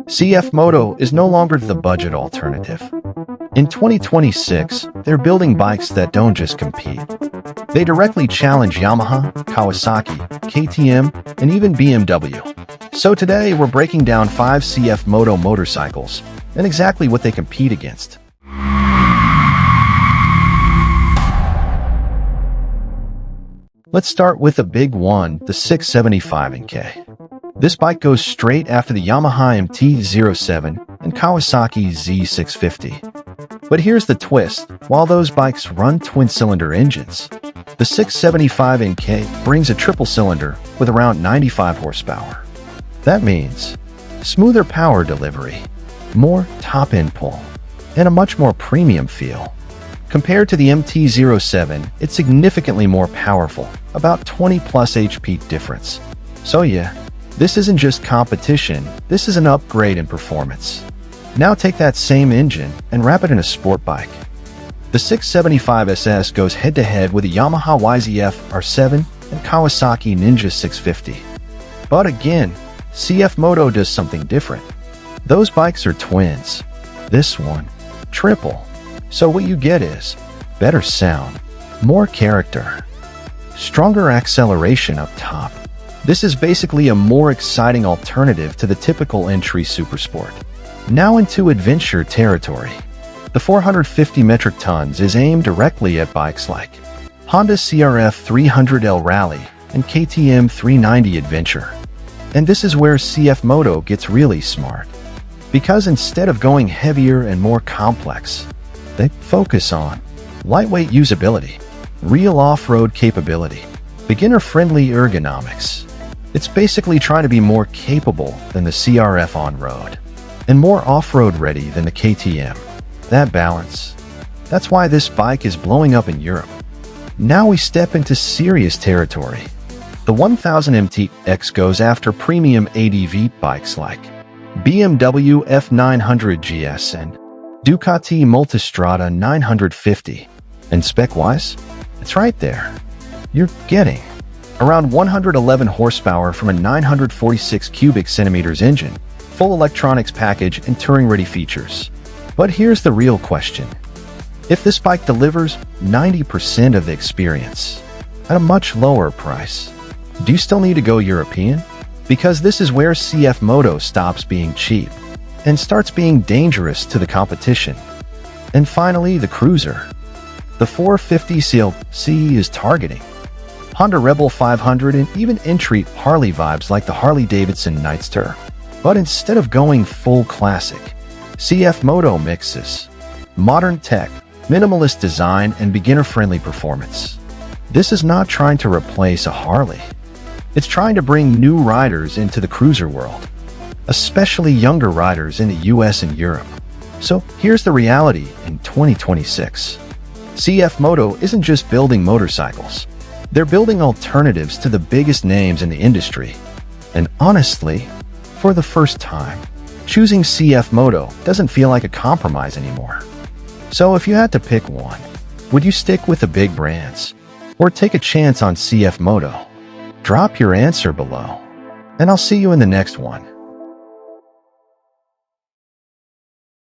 Cfmoto is no longer the budget alternative. In 2026, they're building bikes that don't just compete. They directly challenge Yamaha, Kawasaki, KTM, and even BMW. So today, we're breaking down 5 Cfmoto motorcycles and exactly what they compete against. Let's start with the big one, the 675K. This bike goes straight after the Yamaha MT-07 and Kawasaki Z650. But here's the twist, while those bikes run twin-cylinder engines, the 675K brings a triple-cylinder with around 95 horsepower. That means smoother power delivery, more top-end pull, and a much more premium feel. Compared to the MT-07, it's significantly more powerful, about 20 plus HP difference. So yeah, this isn't just competition, this is an upgrade in performance. Now take that same engine and wrap it in a sport bike. The 675SS goes head-to-head with the Yamaha YZF R7 and Kawasaki Ninja 650. But again, Cfmoto does something different. Those bikes are twins. This one, triple. So what you get is better sound, more character, stronger acceleration up top. This is basically a more exciting alternative to the typical entry supersport. Now into adventure territory. The 450 metric tons is aimed directly at bikes like Honda CRF 300L Rally and KTM 390 Adventure. And this is where Cfmoto gets really smart. Because instead of going heavier and more complex, they focus on lightweight usability, real off-road capability, beginner-friendly ergonomics. It's basically trying to be more capable than the CRF on-road, and more off-road ready than the KTM. That balance. That's why this bike is blowing up in Europe. Now we step into serious territory. The 1000 MTX goes after premium ADV bikes like BMW F900 GS and Ducati Multistrada 950. And spec-wise, it's right there. You're getting around 111 horsepower from a 946 cubic centimeters engine, full electronics package, and touring-ready features. But here's the real question. If this bike delivers 90% of the experience at a much lower price, do you still need to go European? Because this is where Cfmoto stops being cheap and starts being dangerous to the competition. And finally, the cruiser. The 450cc is targeting Honda Rebel 500 and even entry Harley vibes like the Harley-Davidson Nightster. But instead of going full classic, Cfmoto mixes modern tech, minimalist design, and beginner-friendly performance. This is not trying to replace a Harley. It's trying to bring new riders into the cruiser world, especially younger riders in the US and Europe. So here's the reality in 2026. Cfmoto isn't just building motorcycles. They're building alternatives to the biggest names in the industry. And honestly, for the first time, choosing Cfmoto doesn't feel like a compromise anymore. So if you had to pick one, would you stick with the big brands or take a chance on Cfmoto? Drop your answer below, and I'll see you in the next one.